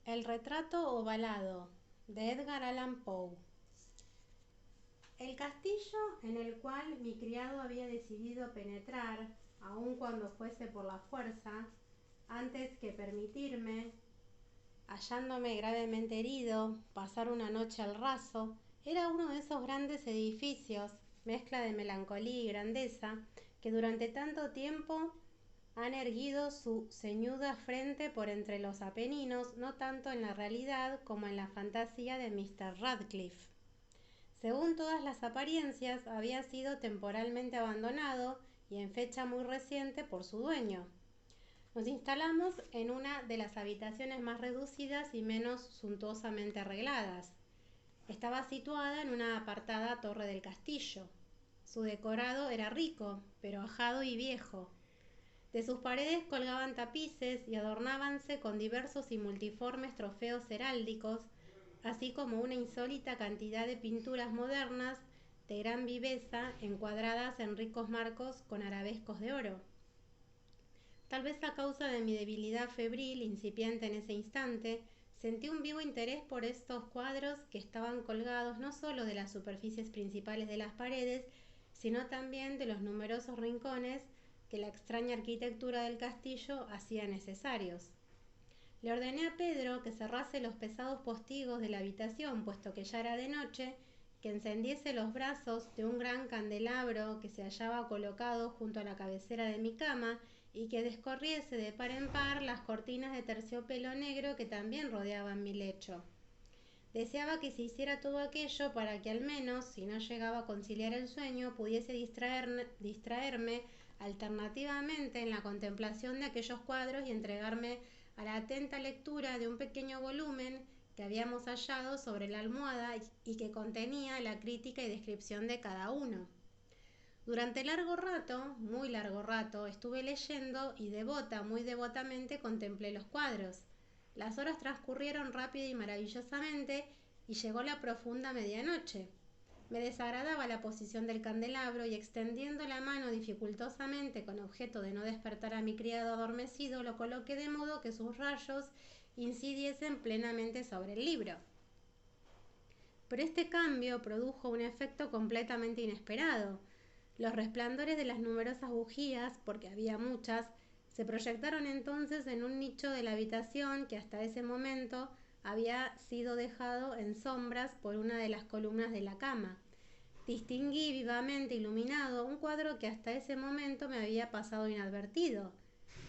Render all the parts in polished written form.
El retrato ovalado, de Edgar Allan Poe. El castillo en el cual mi criado había decidido penetrar, aun cuando fuese por la fuerza, antes que permitirme, hallándome gravemente herido, pasar una noche al raso, era uno de esos grandes edificios, mezcla de melancolía y grandeza, que durante tanto tiempo han erguido su ceñuda frente por entre los Apeninos, no tanto en la realidad como en la fantasía de Mr. Radcliffe. Según todas las apariencias, había sido temporalmente abandonado y en fecha muy reciente por su dueño. Nos instalamos en una de las habitaciones más reducidas y menos suntuosamente arregladas. Estaba situada en una apartada torre del castillo. Su decorado era rico, pero ajado y viejo. De sus paredes colgaban tapices y adornábanse con diversos y multiformes trofeos heráldicos, así como una insólita cantidad de pinturas modernas de gran viveza encuadradas en ricos marcos con arabescos de oro. Tal vez a causa de mi debilidad febril incipiente en ese instante, sentí un vivo interés por estos cuadros que estaban colgados no solo de las superficies principales de las paredes, sino también de los numerosos rincones que la extraña arquitectura del castillo hacía necesarios. Le ordené a Pedro que cerrase los pesados postigos de la habitación, puesto que ya era de noche, que encendiese los brazos de un gran candelabro que se hallaba colocado junto a la cabecera de mi cama y que descorriese de par en par las cortinas de terciopelo negro que también rodeaban mi lecho. Deseaba que se hiciera todo aquello para que al menos, si no llegaba a conciliar el sueño, pudiese distraerme alternativamente en la contemplación de aquellos cuadros y entregarme a la atenta lectura de un pequeño volumen que habíamos hallado sobre la almohada y que contenía la crítica y descripción de cada uno. Durante largo rato, muy largo rato, estuve leyendo y muy devotamente contemplé los cuadros. Las horas transcurrieron rápida y maravillosamente y llegó la profunda medianoche. Me desagradaba la posición del candelabro y extendiendo la mano dificultosamente con objeto de no despertar a mi criado adormecido, lo coloqué de modo que sus rayos incidiesen plenamente sobre el libro. Pero este cambio produjo un efecto completamente inesperado. Los resplandores de las numerosas bujías, porque había muchas, se proyectaron entonces en un nicho de la habitación que hasta ese momento había sido dejado en sombras por una de las columnas de la cama. Distinguí vivamente iluminado un cuadro que hasta ese momento me había pasado inadvertido.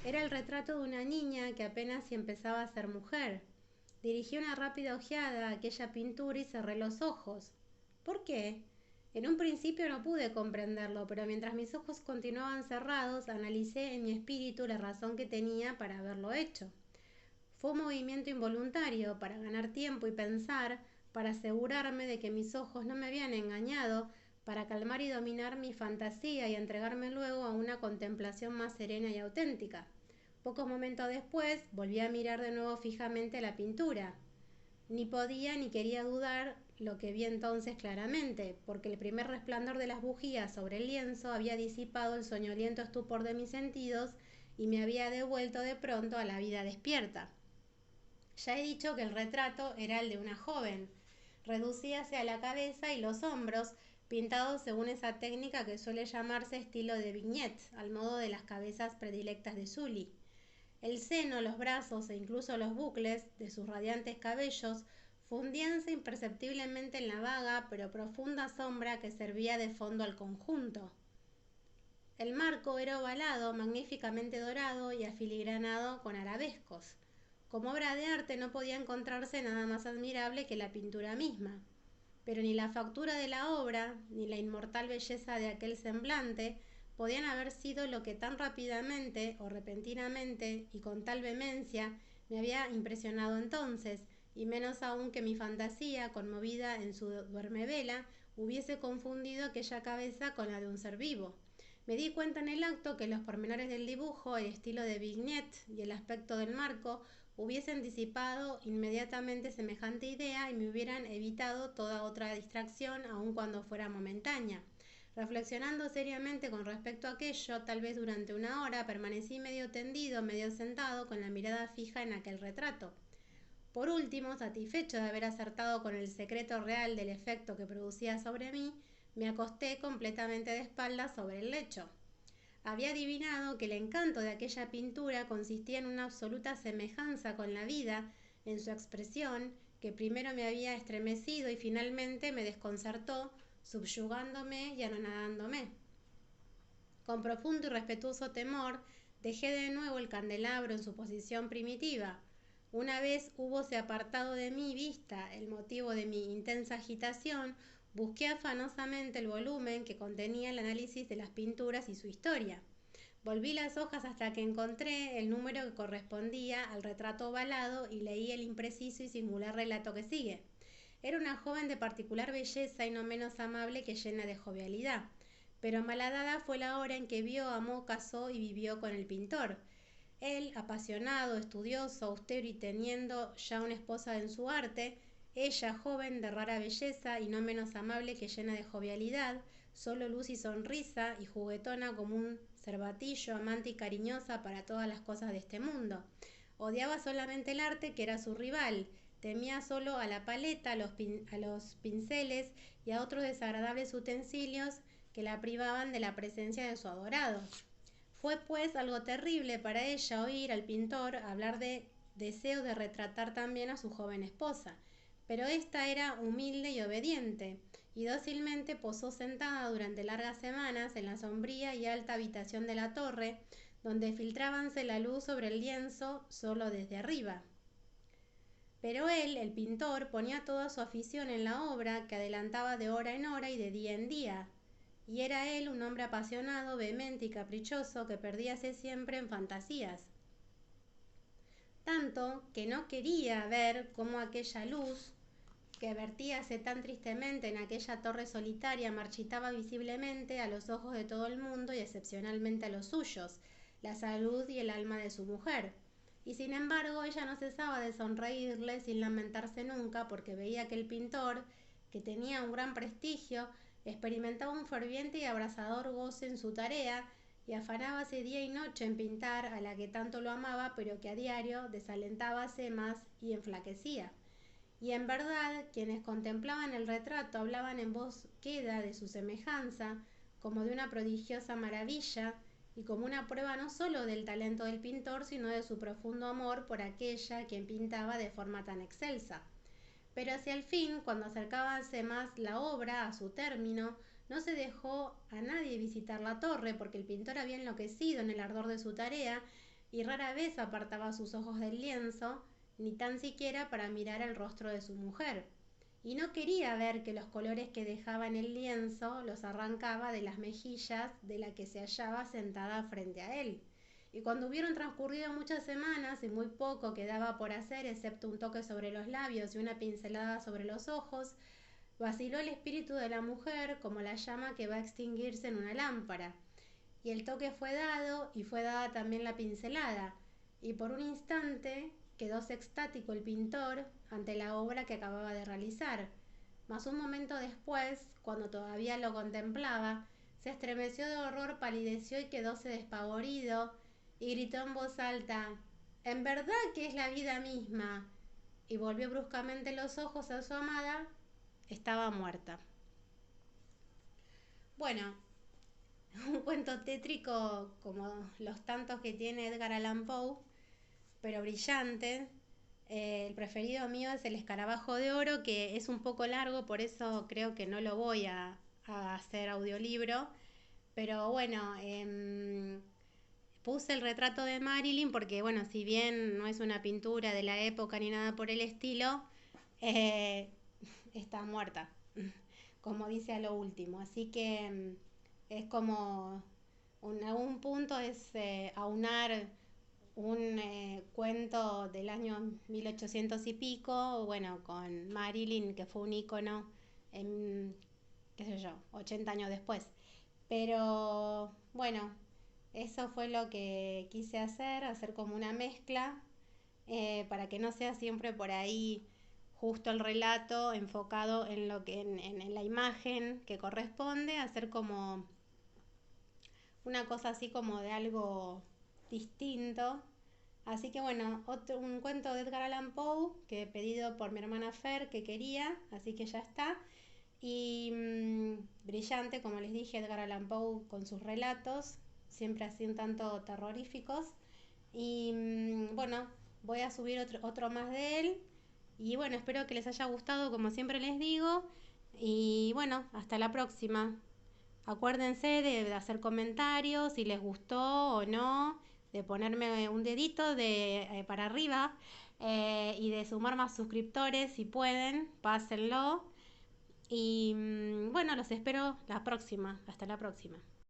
Era el retrato de una niña que apenas si empezaba a ser mujer. Dirigí una rápida ojeada a aquella pintura y cerré los ojos. ¿Por qué? En un principio no pude comprenderlo, pero mientras mis ojos continuaban cerrados, analicé en mi espíritu la razón que tenía para haberlo hecho. Fue un movimiento involuntario para ganar tiempo y pensar, para asegurarme de que mis ojos no me habían engañado, para calmar y dominar mi fantasía y entregarme luego a una contemplación más serena y auténtica. Pocos momentos después volví a mirar de nuevo fijamente la pintura. Ni podía ni quería dudar lo que vi entonces claramente, porque el primer resplandor de las bujías sobre el lienzo había disipado el soñoliento estupor de mis sentidos y me había devuelto de pronto a la vida despierta. Ya he dicho que el retrato era el de una joven. Reducíase a la cabeza y los hombros, pintados según esa técnica que suele llamarse estilo de vignette, al modo de las cabezas predilectas de Sully. El seno, los brazos e incluso los bucles de sus radiantes cabellos fundíanse imperceptiblemente en la vaga pero profunda sombra que servía de fondo al conjunto. El marco era ovalado, magníficamente dorado y afiligranado con arabescos. Como obra de arte no podía encontrarse nada más admirable que la pintura misma. Pero ni la factura de la obra, ni la inmortal belleza de aquel semblante podían haber sido lo que tan rápidamente o repentinamente y con tal vehemencia me había impresionado entonces, y menos aún que mi fantasía, conmovida en su duermevela, hubiese confundido aquella cabeza con la de un ser vivo. Me di cuenta en el acto que los pormenores del dibujo, el estilo de vignette y el aspecto del marco hubiesen disipado inmediatamente semejante idea y me hubieran evitado toda otra distracción, aun cuando fuera momentánea. Reflexionando seriamente con respecto a aquello, tal vez durante una hora, permanecí medio tendido, medio sentado, con la mirada fija en aquel retrato. Por último, satisfecho de haber acertado con el secreto real del efecto que producía sobre mí, me acosté completamente de espaldas sobre el lecho. Había adivinado que el encanto de aquella pintura consistía en una absoluta semejanza con la vida en su expresión, que primero me había estremecido y finalmente me desconcertó, subyugándome y anonadándome. Con profundo y respetuoso temor, dejé de nuevo el candelabro en su posición primitiva. Una vez húbose apartado de mi vista el motivo de mi intensa agitación, busqué afanosamente el volumen que contenía el análisis de las pinturas y su historia. Volví las hojas hasta que encontré el número que correspondía al retrato ovalado y leí el impreciso y singular relato que sigue. Era una joven de particular belleza y no menos amable que llena de jovialidad, pero malhadada fue la hora en que vio, amó, casó y vivió con el pintor. Él, apasionado, estudioso, austero y teniendo ya una esposa en su arte; ella, joven, de rara belleza y no menos amable que llena de jovialidad, solo luz y sonrisa y juguetona como un cervatillo, amante y cariñosa para todas las cosas de este mundo. Odiaba solamente el arte, que era su rival. Temía solo a la paleta, a los pinceles y a otros desagradables utensilios que la privaban de la presencia de su adorado. Fue pues algo terrible para ella oír al pintor hablar de deseo de retratar también a su joven esposa, pero ésta era humilde y obediente, y dócilmente posó sentada durante largas semanas en la sombría y alta habitación de la torre, donde filtrábanse la luz sobre el lienzo solo desde arriba. Pero él, el pintor, ponía toda su afición en la obra, que adelantaba de hora en hora y de día en día, y era él un hombre apasionado, vehemente y caprichoso, que perdíase siempre en fantasías. Tanto que no quería ver cómo aquella luz, que vertíase tan tristemente en aquella torre solitaria, marchitaba visiblemente a los ojos de todo el mundo y excepcionalmente a los suyos, la salud y el alma de su mujer. Y sin embargo ella no cesaba de sonreírle sin lamentarse nunca, porque veía que el pintor, que tenía un gran prestigio, experimentaba un ferviente y abrasador goce en su tarea, y afanábase día y noche en pintar a la que tanto lo amaba, pero que a diario desalentábase más y enflaquecía. Y en verdad, quienes contemplaban el retrato hablaban en voz queda de su semejanza, como de una prodigiosa maravilla, y como una prueba no sólo del talento del pintor, sino de su profundo amor por aquella quien pintaba de forma tan excelsa. Pero hacia el fin, cuando acercábase más la obra a su término, no se dejó a nadie visitar la torre, porque el pintor había enloquecido en el ardor de su tarea y rara vez apartaba sus ojos del lienzo, ni tan siquiera para mirar el rostro de su mujer. Y no quería ver que los colores que dejaba en el lienzo los arrancaba de las mejillas de la que se hallaba sentada frente a él. Y cuando hubieron transcurrido muchas semanas y muy poco quedaba por hacer, excepto un toque sobre los labios y una pincelada sobre los ojos, vaciló el espíritu de la mujer como la llama que va a extinguirse en una lámpara. Y el toque fue dado, y fue dada también la pincelada, y por un instante quedóse extático el pintor ante la obra que acababa de realizar. Mas un momento después, cuando todavía lo contemplaba, se estremeció de horror, palideció y quedóse despavorido, y gritó en voz alta: «¿En verdad que es la vida misma?». Y volvió bruscamente los ojos a su amada. Estaba muerta. Bueno, un cuento tétrico como los tantos que tiene Edgar Allan Poe, pero brillante. El preferido mío es El escarabajo de oro, que es un poco largo, por eso creo que no lo voy a hacer audiolibro. Pero bueno, puse el retrato de Marilyn porque, bueno, si bien no es una pintura de la época ni nada por el estilo, está muerta, como dice a lo último. Así que es como, en algún punto es aunar un cuento del año 1800 y pico, bueno, con Marilyn, que fue un ícono en, qué sé yo, 80 años después. Pero bueno, eso fue lo que quise hacer como una mezcla, para que no sea siempre por ahí justo el relato enfocado en lo que en la imagen que corresponde, hacer como una cosa así como de algo distinto Así que bueno, un cuento de Edgar Allan Poe que he pedido por mi hermana Fer que quería, así que ya está. Y brillante, como les dije, Edgar Allan Poe con sus relatos, siempre así un tanto terroríficos. Y bueno, voy a subir otro más de él. Y bueno, espero que les haya gustado, como siempre les digo. Y bueno, hasta la próxima. Acuérdense de hacer comentarios si les gustó o no, de ponerme un dedito para arriba y de sumar más suscriptores si pueden, pásenlo. Y bueno, los espero la próxima. Hasta la próxima.